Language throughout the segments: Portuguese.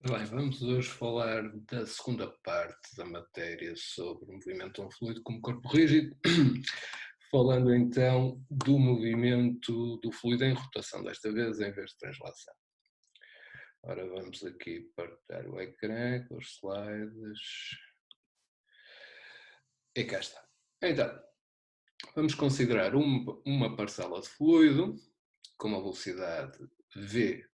Bem, vamos hoje falar da segunda parte da matéria sobre o movimento de um fluido como corpo rígido, falando então do movimento do fluido em rotação, desta vez em vez de translação. Ora, vamos aqui partilhar o ecrã com os slides. E cá está. Então, vamos considerar uma parcela de fluido com uma velocidade v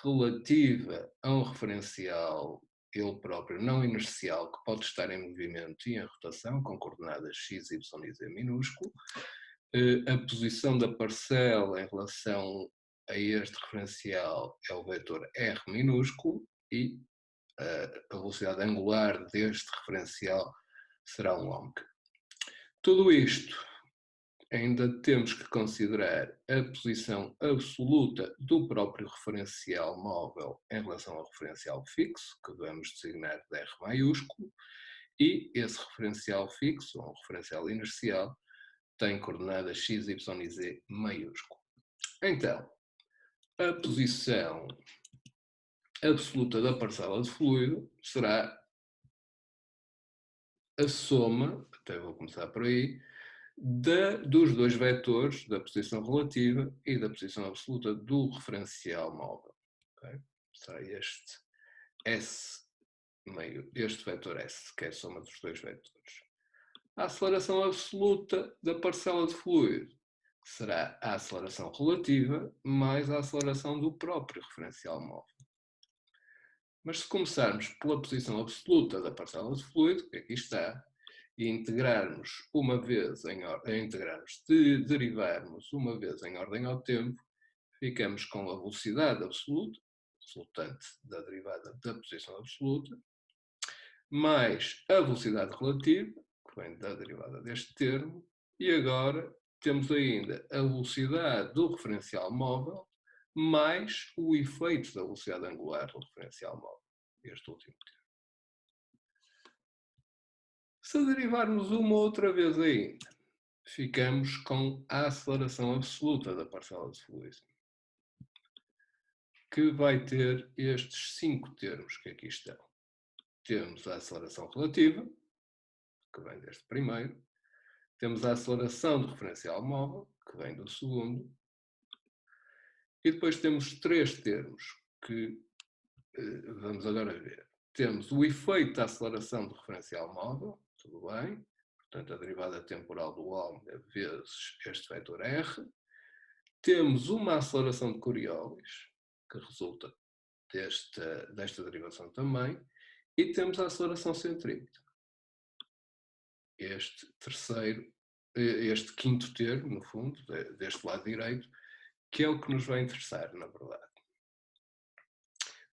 relativa a um referencial ele próprio não inercial que pode estar em movimento e em rotação com coordenadas x, y e z minúsculo. A posição da parcela em relação a este referencial é o vetor r minúsculo e a velocidade angular deste referencial será um ômega. Tudo isto ainda temos que considerar a posição absoluta do próprio referencial móvel em relação ao referencial fixo, que vamos designar de R maiúsculo, e esse referencial fixo, ou um referencial inercial, tem coordenadas x, y e z maiúsculo. Então, a posição absoluta da parcela de fluido será a soma, até vou começar por aí, dos dois vetores, da posição relativa e da posição absoluta do referencial móvel. Okay? Será este S meio, este vetor S, que é a soma dos dois vetores. A aceleração absoluta da parcela de fluido será a aceleração relativa mais a aceleração do próprio referencial móvel. Mas se começarmos pela posição absoluta da parcela de fluido, que aqui está, e integrarmos uma vez derivarmos uma vez em ordem ao tempo, ficamos com a velocidade absoluta, resultante da derivada da posição absoluta, mais a velocidade relativa, que vem da derivada deste termo, e agora temos ainda a velocidade do referencial móvel, mais o efeito da velocidade angular do referencial móvel, este último termo. Se derivarmos uma outra vez ainda, ficamos com a aceleração absoluta da parcela de fluido, que vai ter estes 5 termos que aqui estão. Temos a aceleração relativa, que vem deste primeiro, temos a aceleração do referencial móvel, que vem do segundo, e depois temos 3 termos que vamos agora ver. Temos o efeito da aceleração do referencial móvel, tudo bem, portanto a derivada temporal do ômega vezes este vetor r. Temos uma aceleração de Coriolis, que resulta desta derivação também, e temos a aceleração centrípeta. Este quinto termo, no fundo, deste lado direito, que é o que nos vai interessar, na verdade.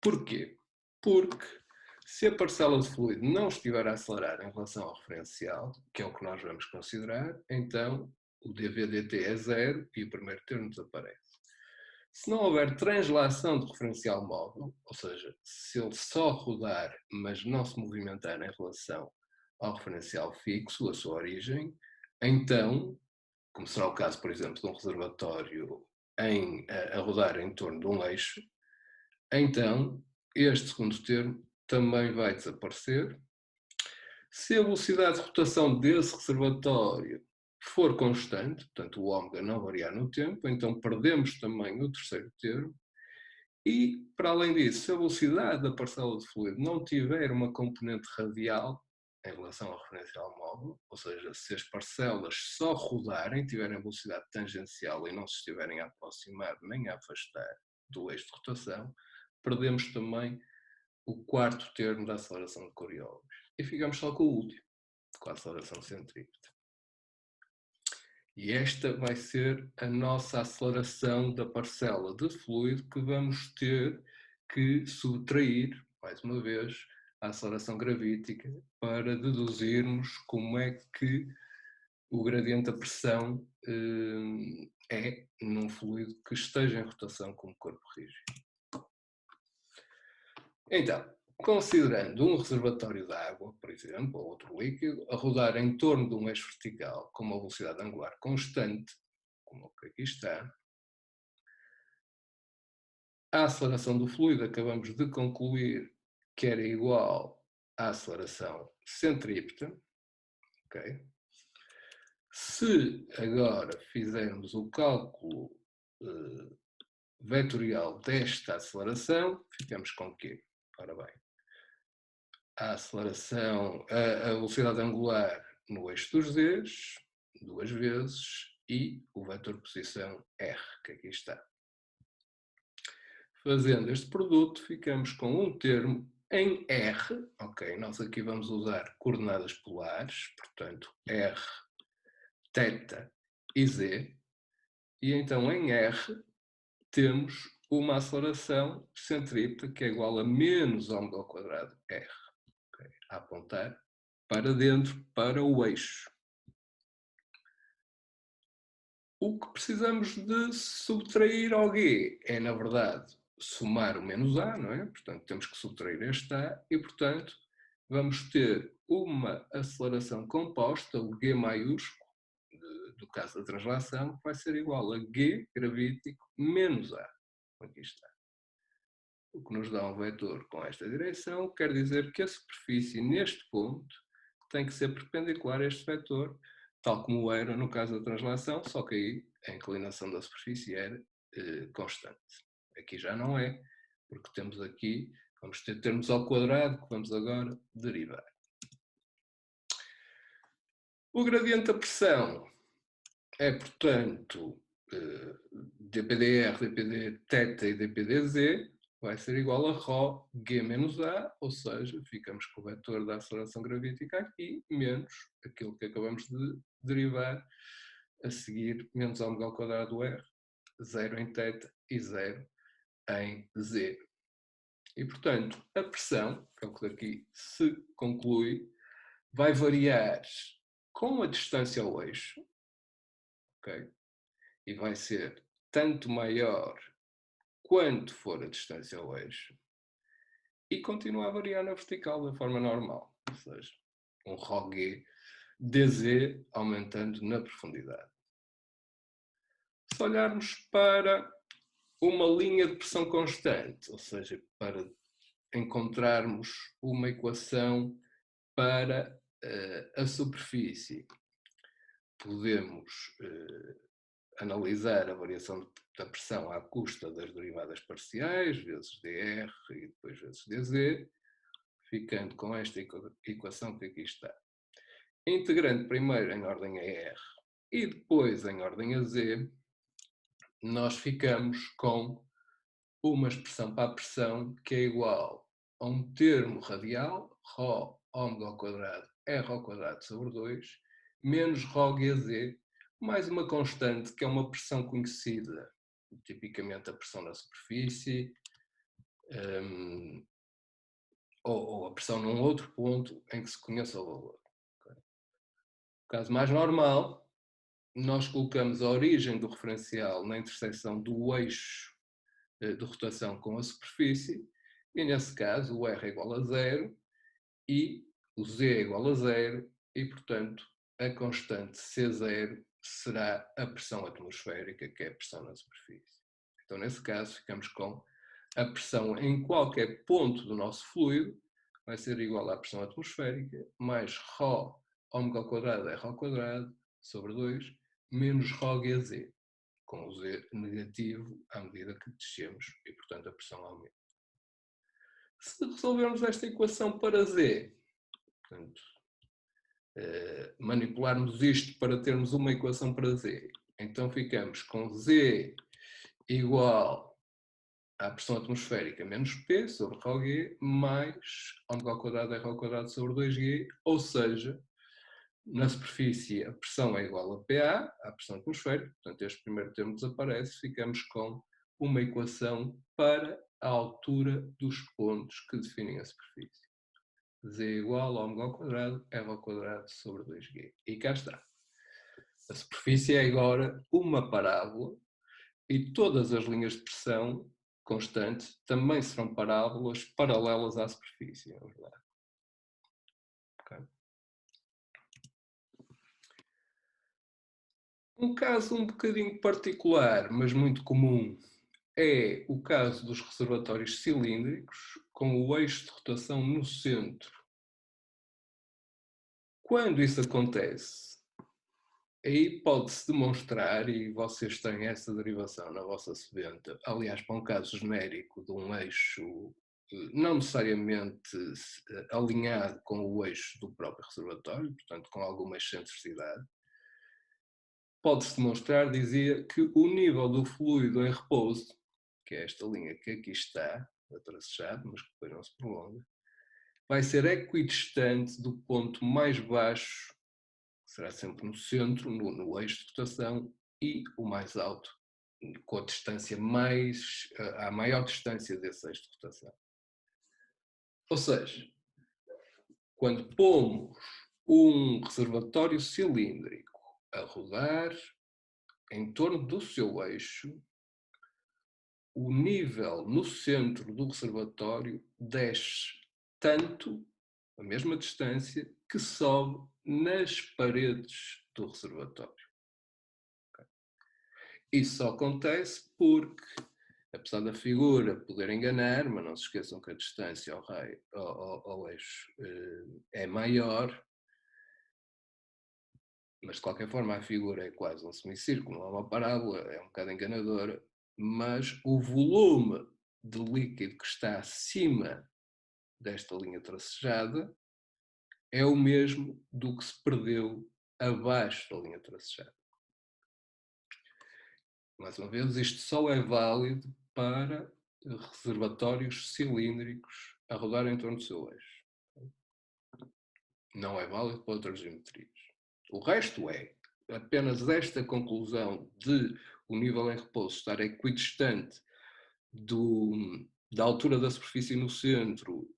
Porquê? Porque se a parcela de fluido não estiver a acelerar em relação ao referencial, que é o que nós vamos considerar, então o dv/dt é zero e o primeiro termo desaparece. Se não houver translação de referencial móvel, ou seja, se ele só rodar, mas não se movimentar em relação ao referencial fixo, a sua origem, então, como será o caso, por exemplo, de um reservatório a rodar em torno de um eixo, então este segundo termo também vai desaparecer. Se a velocidade de rotação desse reservatório for constante, portanto o ômega não variar no tempo, então perdemos também o terceiro termo. E, para além disso, se a velocidade da parcela de fluido não tiver uma componente radial em relação ao referencial móvel, ou seja, se as parcelas só rodarem, tiverem velocidade tangencial e não se estiverem a aproximar nem a afastar do eixo de rotação, perdemos também o quarto termo da aceleração de Coriolis. E ficamos só com o último, com a aceleração centrípeta. E esta vai ser a nossa aceleração da parcela de fluido que vamos ter que subtrair, mais uma vez, a aceleração gravítica para deduzirmos como é que o gradiente da pressão é num fluido que esteja em rotação como corpo rígido. Então, considerando um reservatório de água, por exemplo, ou outro líquido, a rodar em torno de um eixo vertical com uma velocidade angular constante, como o que aqui está, a aceleração do fluido acabamos de concluir que era igual à aceleração centrípeta, ok? Se agora fizermos o cálculo vetorial desta aceleração, ficamos com o quê? Ora bem, a aceleração, a velocidade angular no eixo dos z's, duas vezes, e o vetor posição r, que aqui está. Fazendo este produto, ficamos com um termo em r, ok? Nós aqui vamos usar coordenadas polares, portanto, r, θ e z, e então em r temos uma aceleração centrípeta que é igual a menos ômega ao quadrado r, okay? A apontar para dentro, para o eixo. O que precisamos de subtrair ao G é, na verdade, somar o menos A, não é? Portanto, temos que subtrair este A e, portanto, vamos ter uma aceleração composta, o G maiúsculo, do caso da translação, vai ser igual a G gravítico menos A. Aqui está. O que nos dá um vetor com esta direção, quer dizer que a superfície neste ponto tem que ser perpendicular a este vetor, tal como era no caso da translação, só que aí a inclinação da superfície era constante. Aqui já não é, porque temos aqui, vamos ter termos ao quadrado que vamos agora derivar. O gradiente da pressão é, portanto, dPdr, dPdθ e dPdz vai ser igual a ρ G menos A, ou seja, ficamos com o vetor da aceleração gravítica aqui, menos aquilo que acabamos de derivar a seguir, menos ômega ao quadrado R, 0 em θ e 0 em Z. E, portanto, a pressão, que é o que daqui se conclui, vai variar com a distância ao eixo, ok? E vai ser tanto maior quanto for a distância ao eixo, e continua a variar na vertical da forma normal, ou seja, um ρg dz aumentando na profundidade. Se olharmos para uma linha de pressão constante, ou seja, para encontrarmos uma equação para a superfície, podemos analisar a variação da pressão à custa das derivadas parciais, vezes dr e depois vezes dz, ficando com esta equação que aqui está. Integrando primeiro em ordem a r e depois em ordem a z, nós ficamos com uma expressão para a pressão que é igual a um termo radial, ρ ômega ao quadrado r ao quadrado sobre 2, menos ρgz, mais uma constante que é uma pressão conhecida, tipicamente a pressão na superfície, ou a pressão num outro ponto em que se conheça o valor. Okay? No caso mais normal, nós colocamos a origem do referencial na interseção do eixo de rotação com a superfície, e nesse caso o R é igual a 0 e o Z é igual a 0, e portanto a constante C0 será a pressão atmosférica, que é a pressão na superfície. Então nesse caso ficamos com a pressão em qualquer ponto do nosso fluido vai ser igual à pressão atmosférica mais ρ ômega ao quadrado R ao quadrado sobre 2 menos ρgz, com o Z negativo à medida que descemos e, portanto, a pressão aumenta. Se resolvermos esta equação para Z, portanto, manipularmos isto para termos uma equação para Z, então ficamos com Z igual à pressão atmosférica menos P sobre ρg mais ômega ao quadrado R ao quadrado sobre 2G, ou seja, na superfície a pressão é igual a PA, à pressão atmosférica, portanto este primeiro termo desaparece, ficamos com uma equação para a altura dos pontos que definem a superfície. Z igual a ômega ao quadrado, R ao quadrado sobre 2G. E cá está. A superfície é agora uma parábola e todas as linhas de pressão constante também serão parábolas paralelas à superfície, é verdade. Okay. Um caso um bocadinho particular, mas muito comum, é o caso dos reservatórios cilíndricos, com o eixo de rotação no centro. Quando isso acontece, aí pode-se demonstrar, e vocês têm essa derivação na vossa sebenta, aliás, para um caso genérico de um eixo não necessariamente alinhado com o eixo do próprio reservatório, portanto com alguma excentricidade, pode-se demonstrar, dizia, que o nível do fluido em repouso, que é esta linha que aqui está, tracejado, mas que depois não se prolonga, vai ser equidistante do ponto mais baixo, que será sempre no centro, no eixo de rotação, e o mais alto, com a distância a maior distância desse eixo de rotação. Ou seja, quando pomos um reservatório cilíndrico a rodar em torno do seu eixo, o nível no centro do reservatório desce tanto, a mesma distância, que sobe nas paredes do reservatório. Isso só acontece porque, apesar da figura poder enganar, mas não se esqueçam que a distância ao eixo é maior, mas de qualquer forma a figura é quase um semicírculo, não é uma parábola, é um bocado enganadora, mas o volume de líquido que está acima desta linha tracejada é o mesmo do que se perdeu abaixo da linha tracejada. Mais uma vez, isto só é válido para reservatórios cilíndricos a rodar em torno do seu eixo. Não é válido para outras geometrias. O resto é. Apenas esta conclusão de o nível em repouso estar equidistante da altura da superfície no centro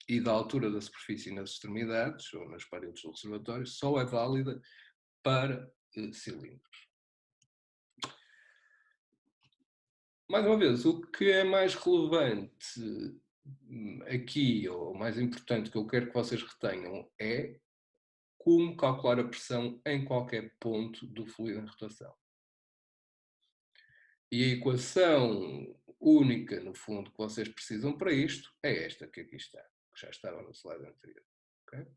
e da altura da superfície nas extremidades ou nas paredes do reservatório só é válida para cilindros. Mais uma vez, o que é mais relevante aqui, ou mais importante que eu quero que vocês retenham, é como calcular a pressão em qualquer ponto do fluido em rotação. E a equação única, no fundo, que vocês precisam para isto é esta que aqui está, que já estava no slide anterior. Okay?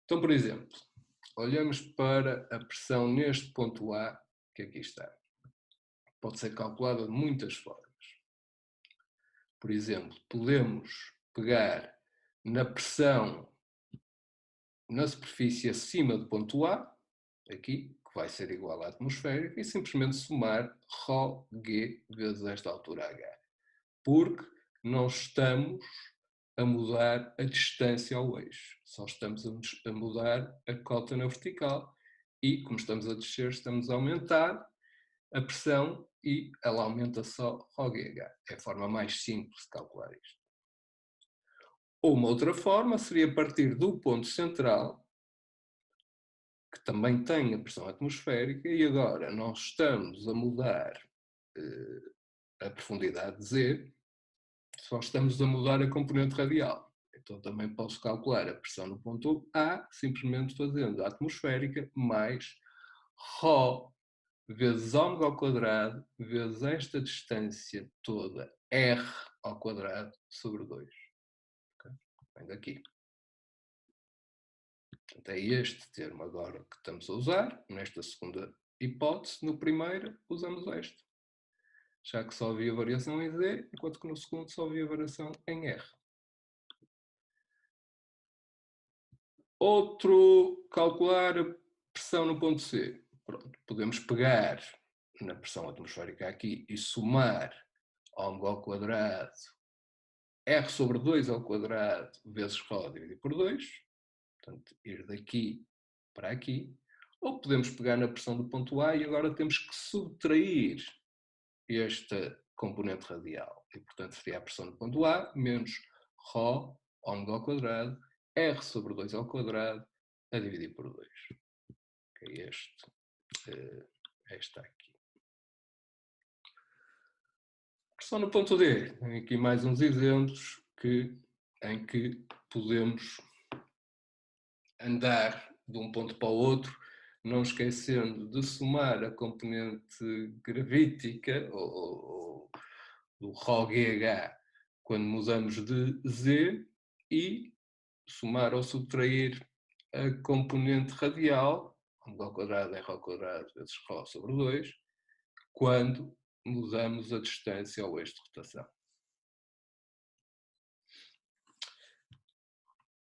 Então, por exemplo, olhamos para a pressão neste ponto A, que aqui está. Pode ser calculada de muitas formas. Por exemplo, podemos pegar na pressão na superfície acima do ponto A, aqui, que vai ser igual à atmosférica, e simplesmente somar ρg vezes esta altura h. Porque não estamos a mudar a distância ao eixo, só estamos a mudar a cota na vertical e, como estamos a descer, estamos a aumentar a pressão e ela aumenta só ρgh. É a forma mais simples de calcular isto. Ou uma outra forma seria partir do ponto central, que também tem a pressão atmosférica, e agora nós estamos a mudar a profundidade Z, só estamos a mudar a componente radial. Então também posso calcular a pressão no ponto A, simplesmente fazendo a atmosférica mais ρ vezes ômega ao quadrado vezes esta distância toda, R ao quadrado sobre 2. Okay? Vem daqui. Portanto, é este termo agora que estamos a usar, nesta segunda hipótese. No primeiro, usamos este. Já que só havia variação em Z, enquanto que no segundo só havia variação em R. Outro, calcular a pressão no ponto C. Pronto, podemos pegar na pressão atmosférica aqui e somar ômega ao quadrado R sobre 2 ao quadrado vezes ρ dividido por 2. Portanto, ir daqui para aqui. Ou podemos pegar na pressão do ponto A e agora temos que subtrair esta componente radial. E, portanto, seria a pressão do ponto A menos ρ, ômega ao quadrado, R sobre 2 ao quadrado, a dividir por 2. Que é esta aqui. Pressão no ponto D. Tem aqui mais uns exemplos em que podemos andar de um ponto para o outro, não esquecendo de somar a componente gravítica, ou do ρgh, quando mudamos de Z, e somar ou subtrair a componente radial, ômega ao quadrado, r ao quadrado vezes ρ sobre 2, quando mudamos a distância ao eixo de rotação.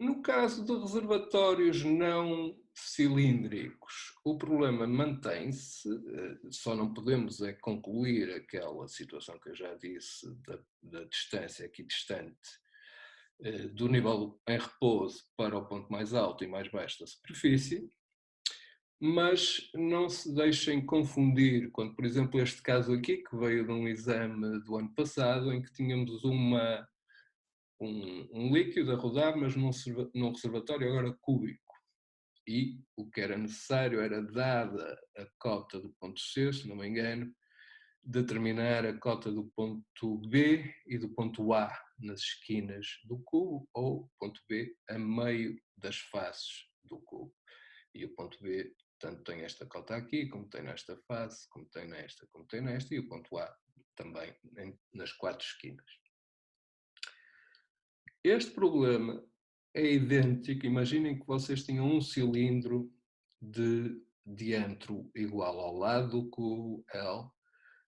No caso de reservatórios não cilíndricos, o problema mantém-se, só não podemos é concluir aquela situação que eu já disse da distância equidistante do nível em repouso para o ponto mais alto e mais baixo da superfície, mas não se deixem confundir quando, por exemplo, este caso aqui, que veio de um exame do ano passado, em que tínhamos um líquido a rodar, mas num reservatório agora cúbico. E o que era necessário era, dada a cota do ponto C, se não me engano, determinar a cota do ponto B e do ponto A nas esquinas do cubo, ou ponto B a meio das faces do cubo. E o ponto B tanto tem esta cota aqui, como tem nesta face, como tem nesta, como tem nesta, e o ponto A também nas 4 esquinas. Este problema é idêntico. Imaginem que vocês tinham um cilindro de diâmetro igual ao lado do cubo L,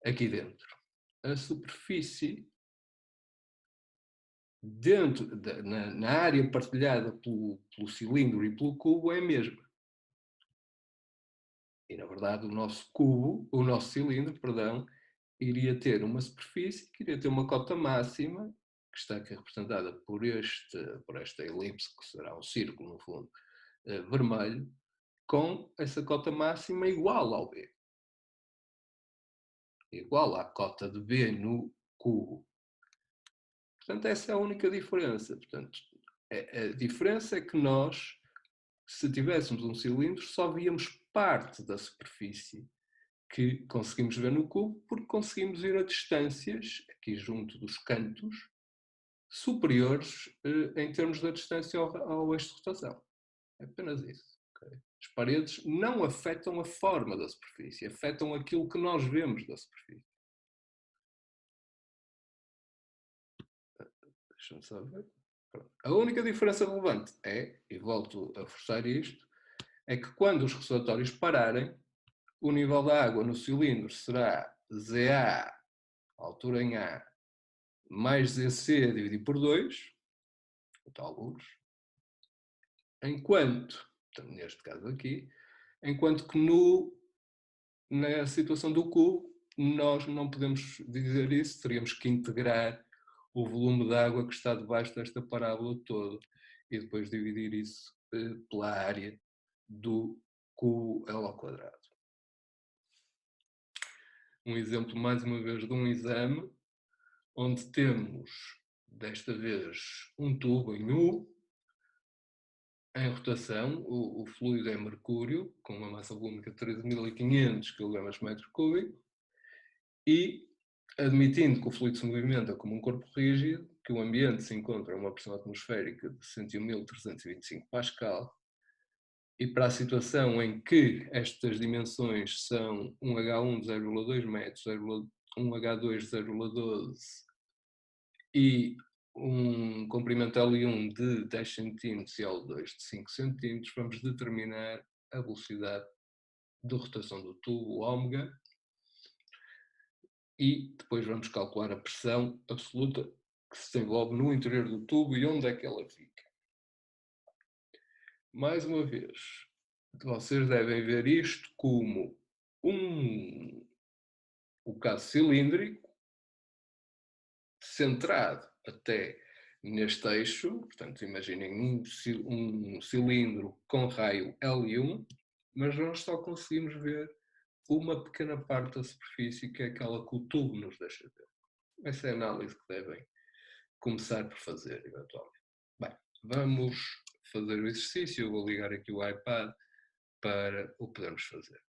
aqui dentro. A superfície na área partilhada pelo cilindro e pelo cubo é a mesma. E, na verdade, o nosso cilindro, perdão, iria ter uma superfície que iria ter uma cota máxima, que está aqui representada por esta elipse, que será um círculo, no fundo, vermelho, com essa cota máxima igual ao B. Igual à cota de B no cubo. Portanto, essa é a única diferença. Portanto, a diferença é que nós, se tivéssemos um cilindro, só víamos parte da superfície que conseguimos ver no cubo, porque conseguimos ir a distâncias, aqui junto dos cantos, superiores em termos da distância ao eixo de rotação. É apenas isso. Okay? As paredes não afetam a forma da superfície, afetam aquilo que nós vemos da superfície. Deixa-me só ver. A única diferença relevante é, e volto a forçar isto, é que quando os reservatórios pararem, o nível da água no cilindro será ZA, altura em A, mais ZC dividido por 2, o tal luz, enquanto, neste caso aqui, enquanto que na situação do cubo, nós não podemos dizer isso, teríamos que integrar o volume de água que está debaixo desta parábola toda e depois dividir isso pela área do cubo L ao quadrado. Um exemplo, mais uma vez, de um exame, onde temos, desta vez, um tubo em U, em rotação, o fluido é mercúrio, com uma massa volúmica de 13.500 kg/m3, e, admitindo que o fluido se movimenta como um corpo rígido, que o ambiente se encontra a uma pressão atmosférica de 101.325 pascal, e para a situação em que estas dimensões são 1H1 de 0,2 metros, 1H2 de 0,12 e um comprimento L1 de 10 cm e L2 de 5 cm, vamos determinar a velocidade de rotação do tubo, ômega, e depois vamos calcular a pressão absoluta que se desenvolve no interior do tubo e onde é que ela fica. Mais uma vez, vocês devem ver isto como o caso cilíndrico centrado até neste eixo, portanto imaginem um cilindro com raio L1, mas nós só conseguimos ver uma pequena parte da superfície, que é aquela que o tubo nos deixa ver. Essa é a análise que devem começar por fazer, eventualmente. Bem, vamos fazer o exercício. Eu vou ligar aqui o iPad para o podermos fazer.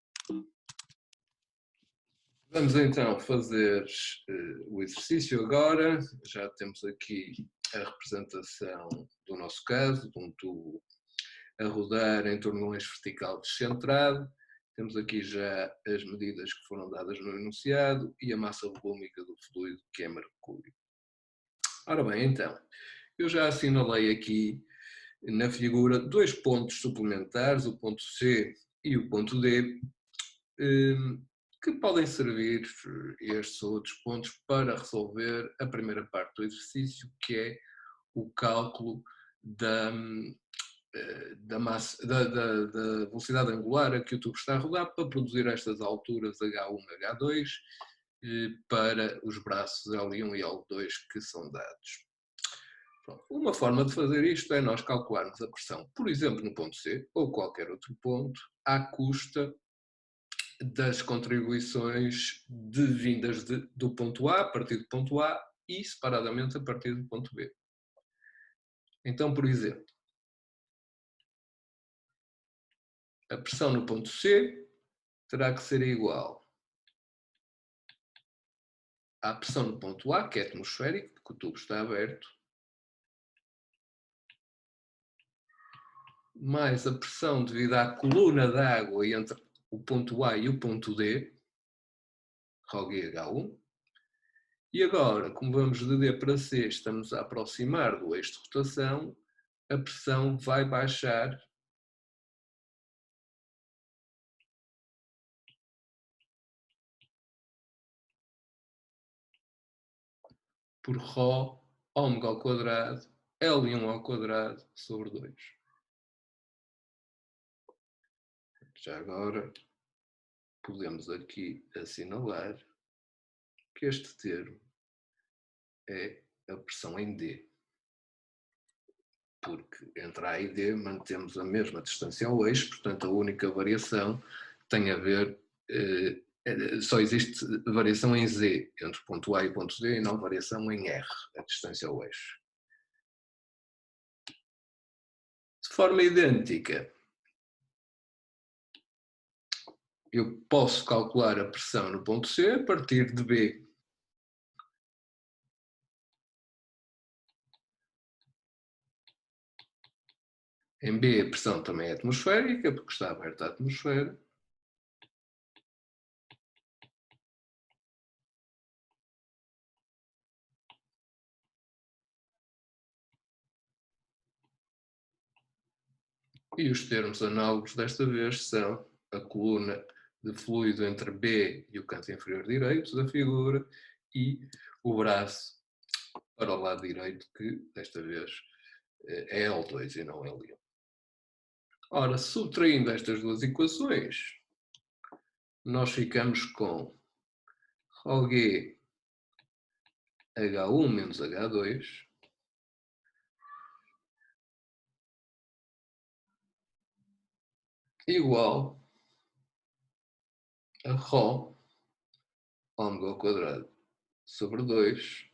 Vamos então fazer o exercício agora. Já temos aqui a representação do nosso caso, de um tubo a rodar em torno de um eixo vertical descentrado. Temos aqui já as medidas que foram dadas no enunciado e a massa volúmica do fluido, que é mercúrio. Ora bem, então, eu já assinalei aqui na figura dois pontos suplementares, o ponto C e o ponto D, que podem servir estes outros pontos para resolver a primeira parte do exercício, que é o cálculo da, da velocidade angular a que o tubo está a rodar para produzir estas alturas H1 e H2 para os braços L1 e L2 que são dados. Uma forma de fazer isto é nós calcularmos a pressão, por exemplo, no ponto C ou qualquer outro ponto, à custa das contribuições vindas do ponto A, a partir do ponto A, e separadamente a partir do ponto B. Então, por exemplo, a pressão no ponto C terá que ser igual à pressão no ponto A, que é atmosférica, porque o tubo está aberto, mais a pressão devido à coluna de água entre o ponto A e o ponto D, ρgh1. E agora, como vamos de D para C, estamos a aproximar do eixo de rotação, a pressão vai baixar por ρ ômega ao quadrado L1 ao quadrado sobre 2. Já agora podemos aqui assinalar que este termo é a pressão em D, porque entre A e D mantemos a mesma distância ao eixo, portanto a única variação tem a ver, só existe variação em Z entre o ponto A e o ponto D e não variação em R, a distância ao eixo. De forma idêntica, eu posso calcular a pressão no ponto C a partir de B. Em B a pressão também é atmosférica, porque está aberta a atmosfera. E os termos análogos desta vez são a coluna de fluido entre B e o canto inferior direito da figura e o braço para o lado direito, que desta vez é L2 e não L1. Ora, subtraindo estas duas equações, nós ficamos com ρg H1 menos H2 igual a ρ ômega ao quadrado sobre 2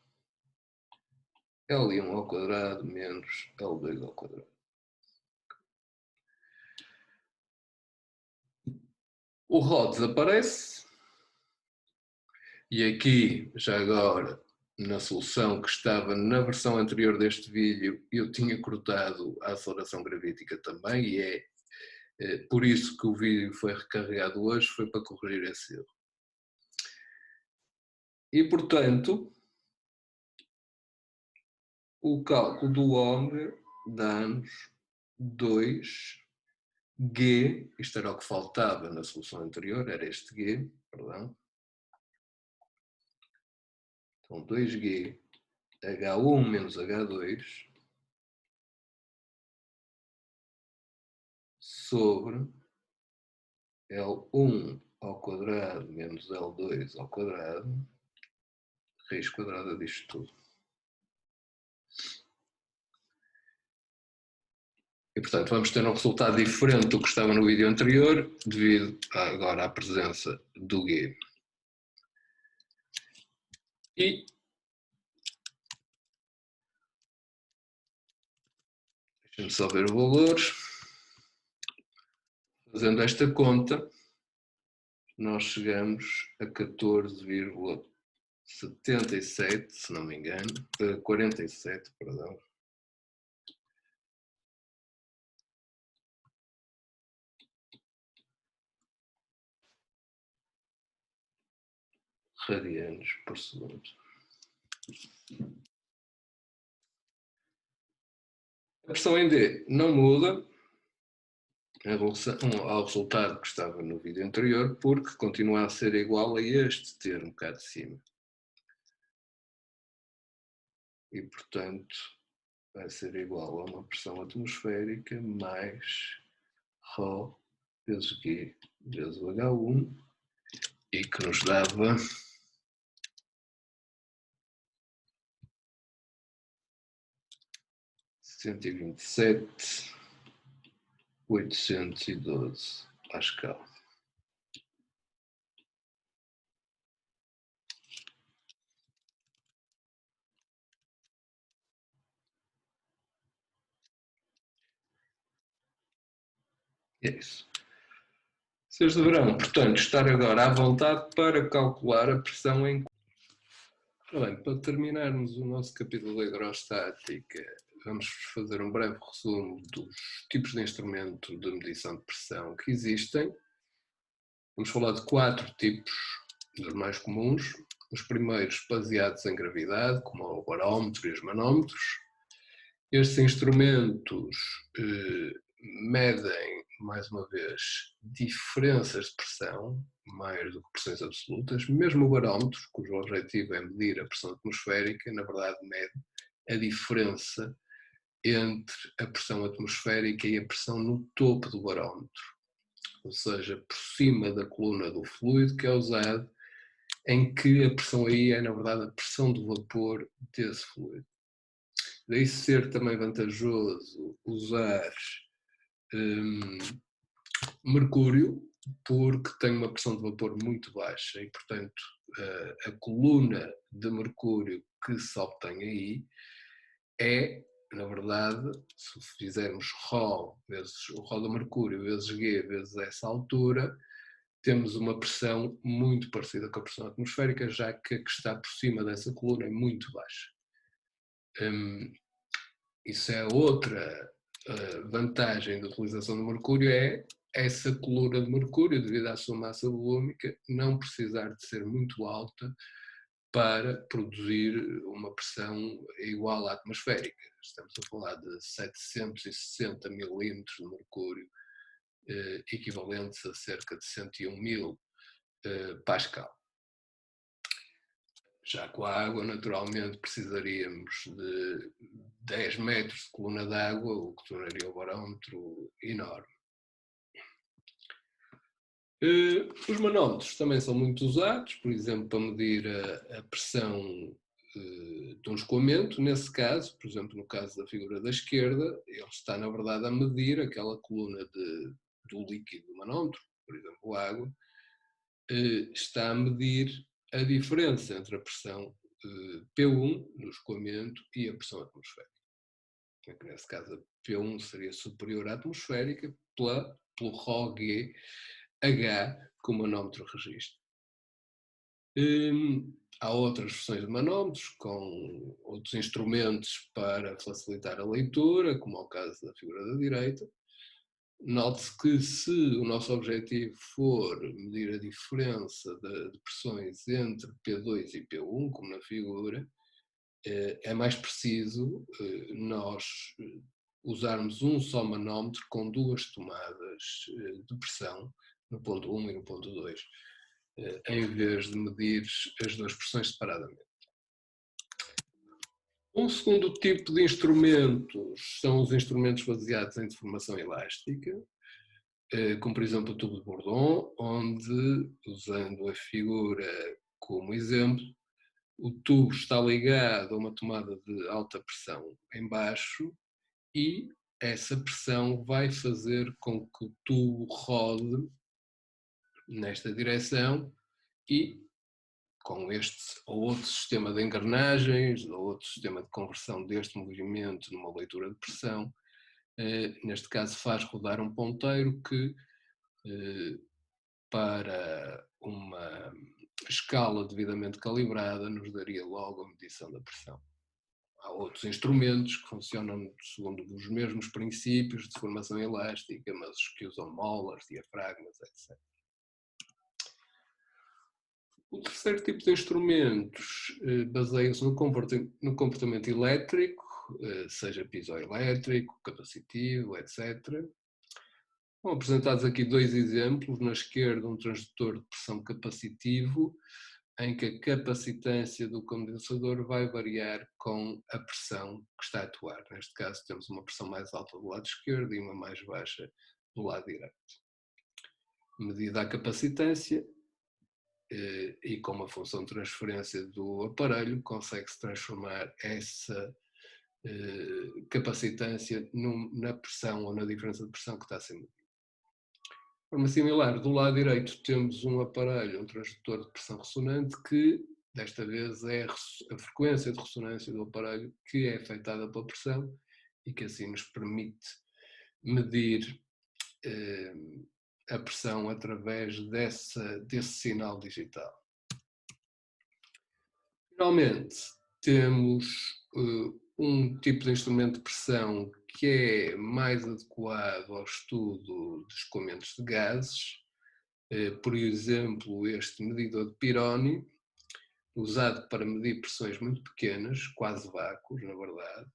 L1 ao quadrado menos L2 ao quadrado. O ρ desaparece e aqui, já agora, na solução que estava na versão anterior deste vídeo, eu tinha cortado a aceleração gravítica também e é por isso que o vídeo foi recarregado hoje, foi para corrigir esse erro. E, portanto, o cálculo do ômega dá-nos 2G, isto era o que faltava na solução anterior, era este G, perdão. Então 2G H1 menos H2 sobre L1 ao quadrado menos L2 ao quadrado, raiz quadrada disto tudo. E, portanto, vamos ter um resultado diferente do que estava no vídeo anterior, devido agora à presença do G. E deixem-me só ver os valores. Fazendo esta conta, nós chegamos a 14,77, se não me engano, 47, perdão. Radianos por segundo. A pressão em D não muda em relação ao resultado que estava no vídeo anterior, porque continua a ser igual a este termo cá de cima. E, portanto, vai ser igual a uma pressão atmosférica mais ρ vezes G vezes H1, e que nos dava 127.812 Pascal. É isso. Vocês deverão, portanto, estar agora à vontade para calcular a pressão em. Bem, para terminarmos o nosso capítulo de hidrostática, vamos fazer um breve resumo dos tipos de instrumento de medição de pressão que existem. Vamos falar de 4 tipos, dos mais comuns. Os primeiros baseados em gravidade, como o barómetro e os manómetros. Estes instrumentos medem, mais uma vez, diferenças de pressão, mais do que pressões absolutas. Mesmo o barómetro, cujo objetivo é medir a pressão atmosférica, na verdade mede a diferença entre a pressão atmosférica e a pressão no topo do barómetro, ou seja, por cima da coluna do fluido que é usado, em que a pressão aí é, na verdade, a pressão do vapor desse fluido. Daí ser também vantajoso usar mercúrio, porque tem uma pressão de vapor muito baixa e, portanto, a coluna de mercúrio que se obtém aí é, na verdade, se fizermos ρ vezes o ρ do mercúrio vezes G vezes essa altura, temos uma pressão muito parecida com a pressão atmosférica, já que a que está por cima dessa coluna é muito baixa. Isso é outra vantagem da utilização do mercúrio, é essa coluna de mercúrio, devido à sua massa volúmica, não precisar de ser muito alta para produzir uma pressão igual à atmosférica. Estamos a falar de 760 milímetros de mercúrio, equivalentes a cerca de 101.000 Pascal. Já com a água, naturalmente, precisaríamos de 10 metros de coluna d'água, o que tornaria o barómetro enorme. Os manómetros também são muito usados, por exemplo, para medir a pressão de um escoamento. Nesse caso, por exemplo, no caso da figura da esquerda, ele está, na verdade, a medir aquela coluna do líquido do manómetro, por exemplo, a água, está a medir a diferença entre a pressão P1 no escoamento e a pressão atmosférica. Nesse caso, a P1 seria superior à atmosférica pelo ρg H que o manómetro registra. Há outras versões de manómetros com outros instrumentos para facilitar a leitura, como é o caso da figura da direita. Note-se que se o nosso objetivo for medir a diferença de pressões entre P2 e P1, como na figura, é mais preciso nós usarmos um só manómetro com duas tomadas de pressão, no ponto 1 e no ponto 2, em vez de medir as duas pressões separadamente. Um segundo tipo de instrumentos são os instrumentos baseados em deformação elástica, como por exemplo o tubo de Bourdon, onde, usando a figura como exemplo, o tubo está ligado a uma tomada de alta pressão em baixo e essa pressão vai fazer com que o tubo rode nesta direção e, com este ou outro sistema de engrenagens ou outro sistema de conversão deste movimento numa leitura de pressão, neste caso faz rodar um ponteiro que, para uma escala devidamente calibrada, nos daria logo a medição da pressão. Há outros instrumentos que funcionam segundo os mesmos princípios de formação elástica, mas que usam molars, diafragmas, etc. O terceiro tipo de instrumentos baseia-se no comportamento elétrico, seja piezoelétrico, capacitivo, etc. São apresentados aqui dois exemplos. Na esquerda, um transdutor de pressão capacitivo, em que a capacitância do condensador vai variar com a pressão que está a atuar. Neste caso, temos uma pressão mais alta do lado esquerdo e uma mais baixa do lado direito. Medida a capacitância, e com uma função de transferência do aparelho, consegue-se transformar essa capacitância na pressão ou na diferença de pressão que está a ser medida. De forma similar, do lado direito temos um aparelho, um transdutor de pressão ressonante, que desta vez é a frequência de ressonância do aparelho que é afetada pela pressão e que assim nos permite medir a pressão através desse sinal digital. Finalmente, temos um tipo de instrumento de pressão que é mais adequado ao estudo de escoamentos de gases, por exemplo, este medidor de Pironi, usado para medir pressões muito pequenas, quase vácuos, na verdade.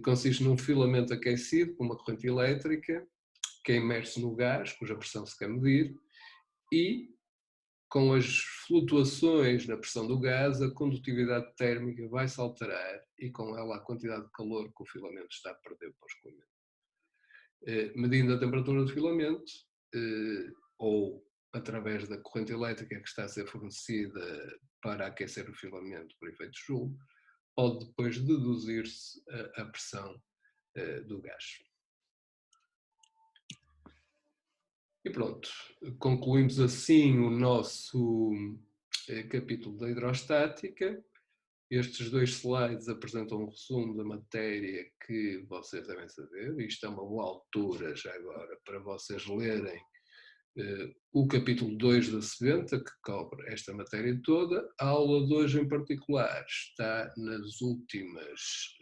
Consiste num filamento aquecido com uma corrente elétrica que é imerso no gás, cuja pressão se quer medir, e com as flutuações na pressão do gás, a condutividade térmica vai-se alterar e com ela a quantidade de calor que o filamento está a perder para o escoamento. Medindo a temperatura do filamento, ou através da corrente elétrica que está a ser fornecida para aquecer o filamento por efeito Joule, pode depois deduzir-se a pressão do gás. E pronto, concluímos assim o nosso capítulo da hidrostática. Estes dois slides apresentam um resumo da matéria que vocês devem saber. Isto é uma boa altura já agora para vocês lerem o capítulo 2 da Sebenta, que cobre esta matéria toda. A aula de hoje em particular está nas últimas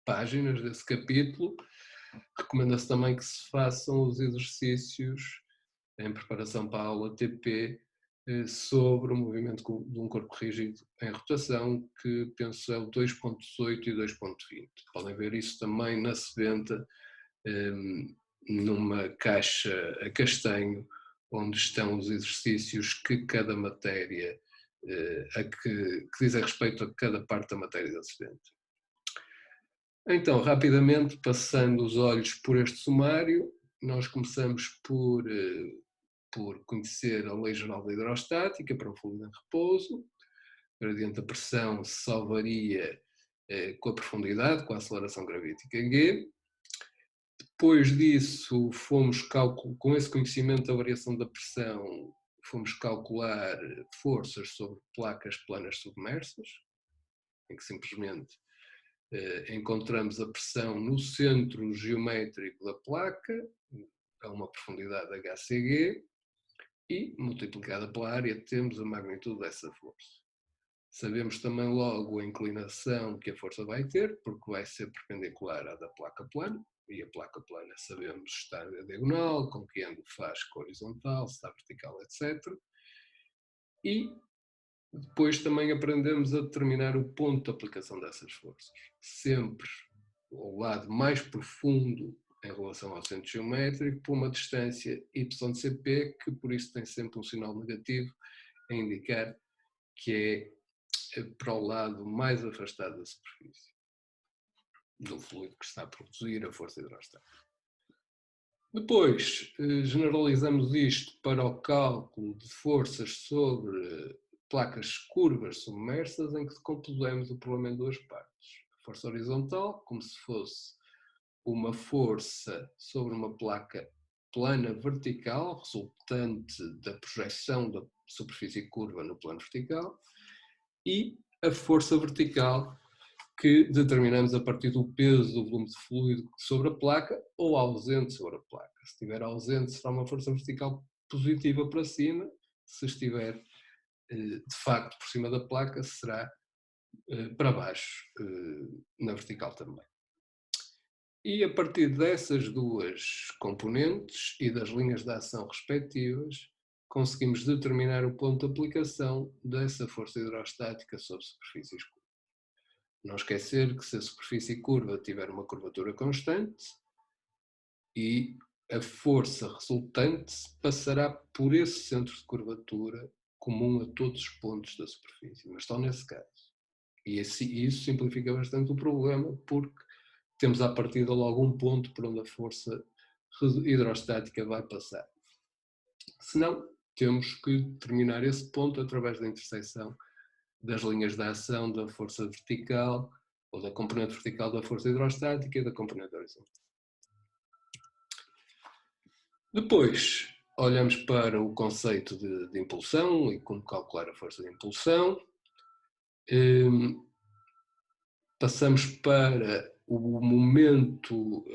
páginas desse capítulo. Recomenda-se também que se façam os exercícios em preparação para a aula TP sobre o movimento de um corpo rígido em rotação, que penso é o 2.18 e 2.20. Podem ver isso também na Sebenta, numa caixa a castanho, onde estão os exercícios que cada matéria, que dizem respeito a cada parte da matéria da Sebenta. Então, rapidamente, passando os olhos por este sumário, nós começamos por conhecer a Lei Geral da Hidrostática para um fluido em repouso. O gradiente da pressão só varia com a profundidade, com a aceleração gravítica G. Depois disso, com esse conhecimento da variação da pressão, fomos calcular forças sobre placas planas submersas, em que simplesmente encontramos a pressão no centro geométrico da placa, a uma profundidade HCG, e multiplicada pela área temos a magnitude dessa força. Sabemos também logo a inclinação que a força vai ter, porque vai ser perpendicular à da placa plana, e a placa plana sabemos estar na diagonal, com que ângulo faz com a horizontal, se está vertical, etc. E depois também aprendemos a determinar o ponto de aplicação dessas forças. Sempre ao lado mais profundo em relação ao centro geométrico, por uma distância ycp, que por isso tem sempre um sinal negativo a indicar que é para o lado mais afastado da superfície do fluido que está a produzir a força hidrostática. Depois, generalizamos isto para o cálculo de forças sobre placas curvas submersas, em que decompusemos o problema em duas partes. A força horizontal, como se fosse uma força sobre uma placa plana vertical, resultante da projeção da superfície curva no plano vertical, e a força vertical, que determinamos a partir do peso do volume de fluido sobre a placa ou ausente sobre a placa. Se estiver ausente, será uma força vertical positiva para cima; se estiver de facto por cima da placa, será para baixo, na vertical também. E a partir dessas duas componentes e das linhas de ação respectivas, conseguimos determinar o ponto de aplicação dessa força hidrostática sobre superfícies curvas. Não esquecer que se a superfície curva tiver uma curvatura constante e a força resultante passará por esse centro de curvatura comum a todos os pontos da superfície, mas só nesse caso. E isso simplifica bastante o problema, porque temos à partida logo um ponto por onde a força hidrostática vai passar. Se não, temos que determinar esse ponto através da intersecção das linhas de ação da força vertical, ou da componente vertical da força hidrostática e da componente horizontal. Depois, olhamos para o conceito de impulsão e como calcular a força de impulsão. Passamos para o momento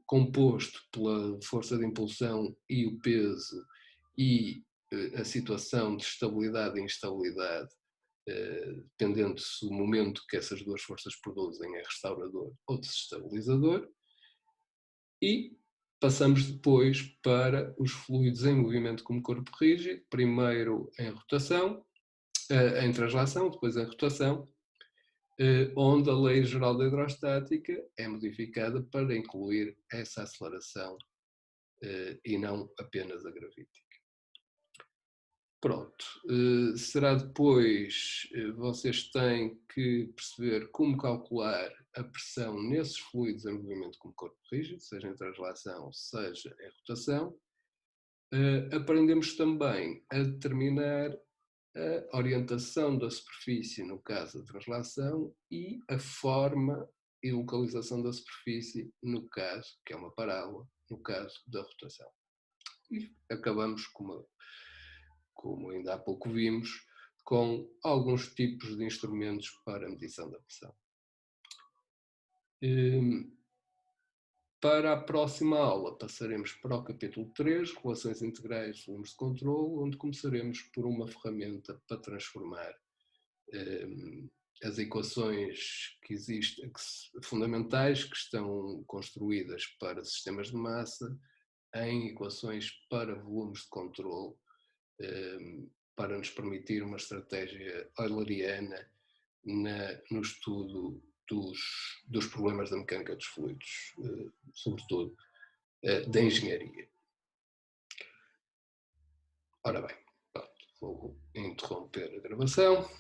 composto pela força de impulsão e o peso e a situação de estabilidade e instabilidade, dependendo se o momento que essas duas forças produzem é restaurador ou desestabilizador. E passamos depois para os fluidos em movimento como corpo rígido, primeiro em rotação, em translação, depois em rotação, onde a lei geral da hidrostática é modificada para incluir essa aceleração e não apenas a gravítica. Pronto, será depois, vocês têm que perceber como calcular a pressão nesses fluidos em movimento como corpo rígido, seja em translação, seja em rotação. Aprendemos também a determinar a orientação da superfície no caso da translação e a forma e localização da superfície no caso, que é uma parábola, no caso da rotação. E acabamos, como ainda há pouco vimos, com alguns tipos de instrumentos para a medição da pressão. Para a próxima aula passaremos para o capítulo 3, Relações Integrais de Volumes de Controle, onde começaremos por uma ferramenta para transformar as equações que existem, fundamentais, que estão construídas para sistemas de massa, em equações para volumes de controle, para nos permitir uma estratégia euleriana no estudo dos problemas da mecânica dos fluidos, sobretudo da engenharia. Ora bem, vou interromper a gravação.